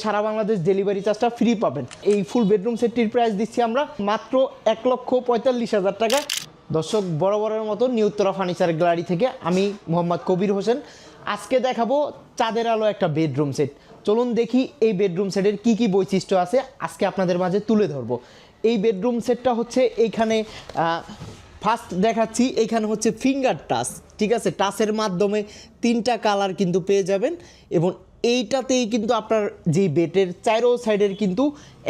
সারা Bangladesh delivery চার্জটা free পাবেন। এই ফুল বেডরুম সেটটির প্রাইস দিচ্ছি আমরা মাত্র ১,৪৫,০০০ টাকা। দর্শক, বরাবরের মতো নিউ উত্তরা ফার্নিচার গ্যালারি থেকে আমি মোহাম্মদ কবির হোসেন আজকে দেখাবো চাঁদের আলো একটা বেডরুম সেট। চলুন দেখি এই বেডরুম সেটের কি কি বৈশিষ্ট্য আছে আজকে আপনাদের মাঝে তুলে ধরবো। এই বেডরুম সেটটা হচ্ছে এইখানে ফার্স্ট দেখাচ্ছি, এইখানে হচ্ছে ফিঙ্গার টাচ, ঠিক আছে। টাচের মাধ্যমে 3টা কালার কিন্তু পেয়ে যাবেন এবং এইটাতেই কিন্তু আপনার যে বেডের চারো সাইডের কিন্তু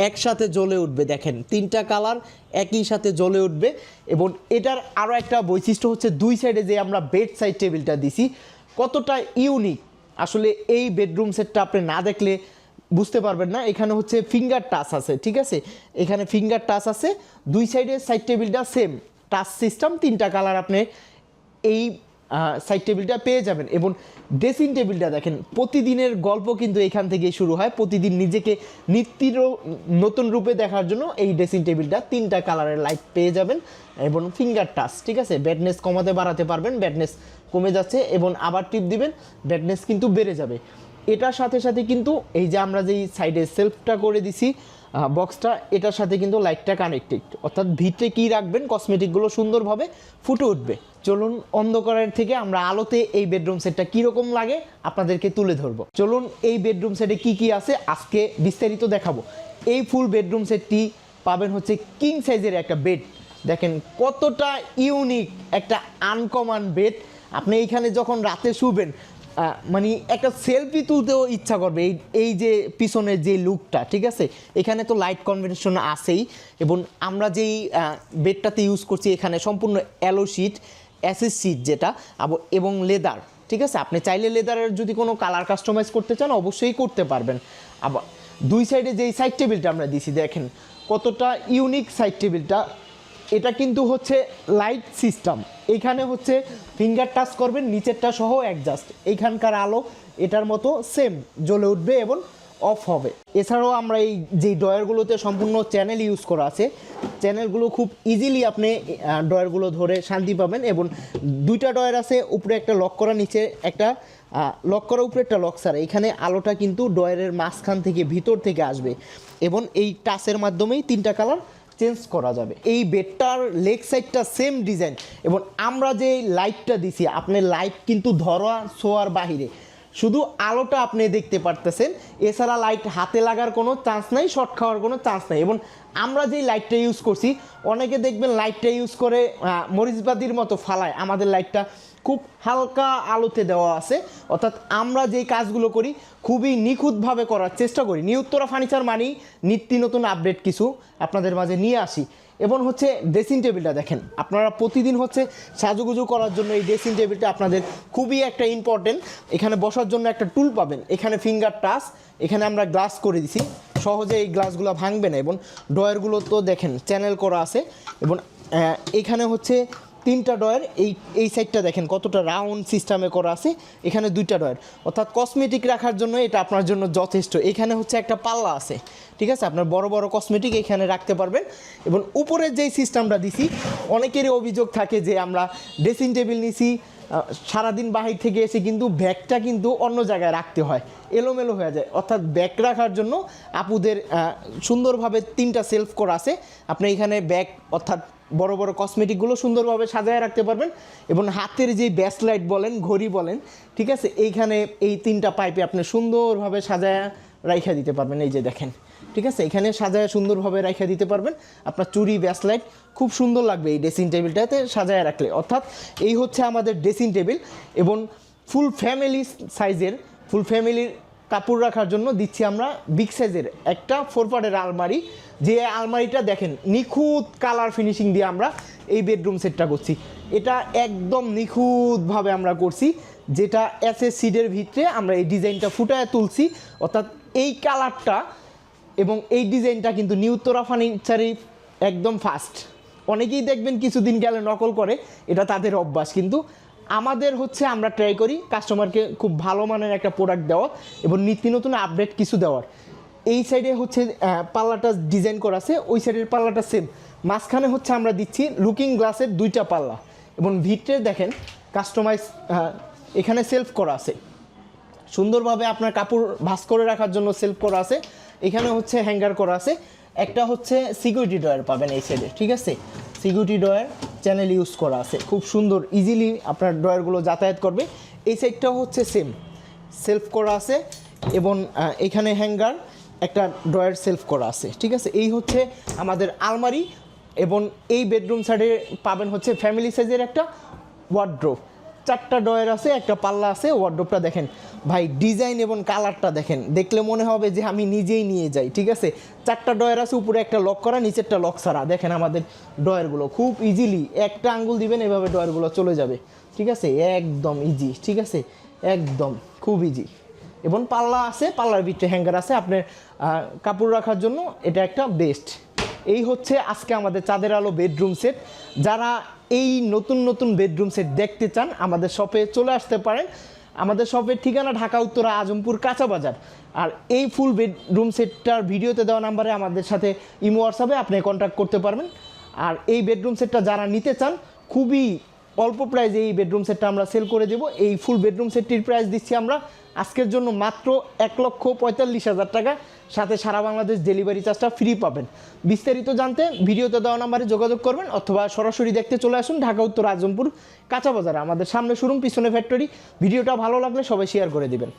একসাথে জ্বলে উঠবে। দেখেন 3টা কালার একই সাথে জ্বলে উঠবে এবং এটার আরও একটা বৈশিষ্ট্য হচ্ছে দুই সাইডে যে আমরা বেড সাইড টেবিলটা দিছি কতটা ইউনিক। আসলে এই বেডরুম সেটটা আপনি না দেখলে বুঝতে পারবেন না। এখানে হচ্ছে ফিঙ্গার টাচ আছে, ঠিক আছে, এখানে ফিঙ্গার টাচ আছে, দুই সাইডে সাইড টেবিলটা সেম টাচ সিস্টেম, 3টা কালার আপনি এই সাইড টেবিলটা পেয়ে যাবেন। এবং ড্রেসিং টেবিলটা দেখেন, প্রতিদিনের গল্প কিন্তু এখান থেকেই শুরু হয়। প্রতিদিন নিজেকে নতুন রূপে দেখার জন্য এই ড্রেসিং টেবিলটা 3টা কালারের লাইট পেয়ে যাবেন এবং ফিঙ্গার টাচ, ঠিক আছে। ব্যাডনেস কমাতে বাড়াতে পারবেন, ব্যাডনেস কমে যাচ্ছে এবং আবার টিপ দিবেন, ব্যাডনেস কিন্তু বেড়ে যাবে। এটার সাথে সাথে কিন্তু এই যে আমরা যেই সাইডে সেলফটা করে দিছি বক্সটা, এটার সাথে কিন্তু লাইটটা কানেক্টেড, অর্থাৎ ভিতরে কী রাখবেন কসমেটিকগুলো সুন্দরভাবে ফুটে উঠবে। চলুন অন্ধকারের থেকে আমরা আলোতে এই বেডরুম সেটটা কীরকম লাগে আপনাদেরকে তুলে ধরবো। চলুন এই বেডরুম সেটে কি কি আছে আজকে বিস্তারিত দেখাবো। এই ফুল বেডরুম সেটটি পাবেন হচ্ছে কিং সাইজের একটা বেড। দেখেন কতটা ইউনিক একটা আনকমন বেড। আপনি এইখানে যখন রাতে শুবেন মানে একটা সেলফি তুলতেও ইচ্ছা করবে। এই যে পিছনের যে লুকটা, ঠিক আছে, এখানে তো লাইট কনভেনশন আছেই এবং আমরা যেই বেডটাতে ইউজ করছি এখানে সম্পূর্ণ অ্যালো শিট, অ্যাসেস শিট যেটা, এবং লেদার, ঠিক আছে। আপনি চাইলে লেদারের যদি কোনো কালার কাস্টমাইজ করতে চান অবশ্যই করতে পারবেন। আবার দুই সাইডে যেই সাইড টেবিলটা আমরা দিছি দেখেন কতটা ইউনিক সাইড টেবিলটা। এটা কিন্তু হচ্ছে লাইট সিস্টেম, এখানে হচ্ছে ফিঙ্গার টাচ করবেন, নিচেরটা সহ অ্যাডজাস্ট, এইখানকার আলো এটার মতো সেম জ্বলে উঠবে এবং অফ হবে। এছাড়াও আমরা এই যেই ডয়ারগুলোতে সম্পূর্ণ চ্যানেল ইউজ করা আছে, চ্যানেলগুলো খুব ইজিলি আপনি ডয়ারগুলো ধরে শান্তি পাবেন। এবং 2টা ডয়ার আছে, উপরে একটা লক করা, নিচে একটা লক করা, উপরে একটা লক ছাড়া। এখানে আলোটা কিন্তু ডয়ারের মাঝখান থেকে ভিতর থেকে আসবে এবং এই টাচের মাধ্যমেই 3টা কালার চেঞ্জ করা যাবে। এই বেডটার লেগ সাইডটা সেম ডিজাইন এবং আমরা যে লাইটটা দিছি আপনার লাইট কিন্তু ধরা ছোঁয়ার বাহিরে, শুধু আলোটা আপনি দেখতে পারতেছেন, এছাড়া লাইট হাতে লাগার কোনো চান্স নাই, শর্ট খাওয়ার কোনো চান্স নাই। এবং আমরা যেই লাইটটা ইউজ করছি, অনেকে দেখবেন লাইটটা ইউজ করে মরিচবাতির মতো ফালায়, আমাদের লাইটটা খুব হালকা আলোতে দেওয়া আছে। অর্থাৎ আমরা যেই কাজগুলো করি খুবই নিখুঁতভাবে করার চেষ্টা করি। নিউ উত্তরা ফার্নিচার মানেই নিত্য নতুন আপডেট কিছু আপনাদের মাঝে নিয়ে আসি। এবং হচ্ছে ড্রেসিং টেবিলটা দেখেন, আপনারা প্রতিদিন হচ্ছে সাজুগুজু করার জন্য এই ড্রেসিং টেবিলটা আপনাদের খুবই একটা ইম্পর্টেন্ট। এখানে বসার জন্য একটা টুল পাবেন, এখানে ফিঙ্গার টাচ, এখানে আমরা গ্লাস করে দিছি, সহজে এই গ্লাসগুলো ভাঙবে না। এবং ডয়ারগুলো তো দেখেন চ্যানেল করা আছে এবং এখানে হচ্ছে 3টা ডয়ার, এই সাইডটা দেখেন কতটা রাউন্ড সিস্টেমে করা আছে, এখানে 2টা ডয়ার, অর্থাৎ কসমেটিক রাখার জন্য এটা আপনার জন্য যথেষ্ট। এখানে হচ্ছে একটা পাল্লা আছে, ঠিক আছে, আপনার বড় বড় কসমেটিক এখানে রাখতে পারবেন। এবং উপরের যেই সিস্টেমটা দিছি, অনেকেরই অভিযোগ থাকে যে আমরা ড্রেসিং টেবিল নিছি, সারাদিন বাহির থেকে এসে কিন্তু ব্যাগটা কিন্তু অন্য জায়গায় রাখতে হয়, এলোমেলো হয়ে যায়। অর্থাৎ ব্যাগ রাখার জন্য আপুদের সুন্দরভাবে 3টা সেলফ করা আছে, আপনি এখানে ব্যাগ অর্থাৎ বড় বড় কসমেটিকগুলো সুন্দরভাবে সাজায় রাখতে পারবেন। এবং হাতের যে ব্যাসলাইট বলেন, ঘড়ি বলেন, ঠিক আছে, এইখানে এই 3টা পাইপে আপনি সুন্দরভাবে সাজায় রাইখা দিতে পারবেন। এই যে দেখেন, ঠিক আছে, এখানে সাজায় সুন্দরভাবে রাইখা দিতে পারবেন। আপনার চুড়ি ব্যাসলাইট খুব সুন্দর লাগবে এই ড্রেসিং টেবিলটাতে সাজায় রাখলে। অর্থাৎ এই হচ্ছে আমাদের ড্রেসিং টেবিল। এবং ফুল ফ্যামিলি সাইজের, ফুল ফ্যামিলির কাপড় রাখার জন্য দিচ্ছি আমরা বিগ সাইজের একটা 4 পার্টের আলমারি। যে আলমারিটা দেখেন নিখুঁত কালার ফিনিশিং দিয়ে আমরা এই বেডরুম সেটটা করছি, এটা একদম নিখুঁতভাবে আমরা করছি, যেটা এসএস সিডের ভিতরে আমরা এই ডিজাইনটা ফুটায় তুলছি। অর্থাৎ এই কালারটা এবং এই ডিজাইনটা কিন্তু নিউ উত্তরা ফার্নিচারই একদম ফার্স্ট। অনেকেই দেখবেন কিছুদিন গেলে নকল করে, এটা তাদের অভ্যাস, কিন্তু আমাদের হচ্ছে আমরা ট্রাই করি কাস্টমারকে খুব ভালো মানের একটা প্রোডাক্ট দেওয়া এবং নিত্য নতুন আপডেট কিছু দেওয়ার। এই সাইডে হচ্ছে পাল্লাটা ডিজাইন করা আছে, ওই সাইডের পাল্লাটা সেম, মাঝখানে হচ্ছে আমরা দিচ্ছি লুকিং গ্লাসের 2টা পাল্লা এবং ভিতরে দেখেন কাস্টমাইজ এখানে সেলফ করা আছে। সুন্দরভাবে আপনার কাপড় ভাঁজ করে রাখার জন্য সেলফ করা আছে, এখানে হচ্ছে হ্যাঙ্গার করা আছে, একটা হচ্ছে সিকিউরিটি ডয়ার পাবেন এই সাইডে, ঠিক আছে। সিকিউরিটি ডয়ার চ্যানেল ইউজ করা আছে, খুব সুন্দর ইজিলি আপনার ডয়ারগুলো যাতায়াত করবে। এই সাইডটাও হচ্ছে সেম সেলফ করা আছে এবং এখানে হ্যাঙ্গার একটা ড্রয়ার সেলফ করা আছে, ঠিক আছে। এই হচ্ছে আমাদের আলমারি এবং এই বেডরুম সাইডে পাবেন হচ্ছে ফ্যামিলি সাইজের একটা ওয়ার্ড্রোব, 4টা ড্রয়ার আছে, একটা পাল্লা আছে। ওয়ার্ড্রোবটা দেখেন ভাই, ডিজাইন এবং কালারটা দেখেন, দেখলে মনে হবে যে আমি নিজেই নিয়ে যাই, ঠিক আছে। 4টা ড্রয়ার আছে, উপরে একটা লক করা, নিচেরটা লক ছাড়া। দেখেন আমাদের ড্রয়ারগুলো খুব ইজিলি একটা আঙ্গুল দিবেন এভাবে ড্রয়ারগুলো চলে যাবে, ঠিক আছে, একদম ইজি, ঠিক আছে, একদম খুব ইজি। এবং পাল্লা আছে, পাল্লার ভিতরে হ্যাঙ্গার আছে আপনার কাপড় রাখার জন্য, এটা একটা বেস্ট। এই হচ্ছে আজকে আমাদের চাঁদের আলো বেডরুম সেট। যারা এই নতুন নতুন বেডরুম সেট দেখতে চান আমাদের শপে চলে আসতে পারেন। আমাদের শপের ঠিকানা ঢাকা উত্তরা আজমপুর কাঁচা বাজার। আর এই ফুল বেডরুম সেটটার ভিডিওতে দেওয়া নাম্বারে আমাদের সাথে ইমো হোয়াটসঅ্যাপে আপনি কন্ট্যাক্ট করতে পারবেন। আর এই বেডরুম সেটটা যারা নিতে চান খুবই অল্প প্রাইসে এই বেডরুম সেটটা আমরা সেল করে দেবো। এই ফুল বেডরুম সেটটির প্রাইস দিচ্ছি আমরা আজকের জন্য মাত্র 1,45,000 টাকা, সাথে সারা বাংলাদেশ ডেলিভারি চার্জটা ফ্রি পাবেন। বিস্তারিত জানতে ভিডিওতে দেওয়া নাম্বারে যোগাযোগ করবেন অথবা সরাসরি দেখতে চলে আসুন ঢাকা উত্তর আজমপুর কাঁচা বাজারে, আমাদের সামনে শোরুম, পিছনে ফ্যাক্টরি। ভিডিওটা ভালো লাগলে সবাই শেয়ার করে দিবেন।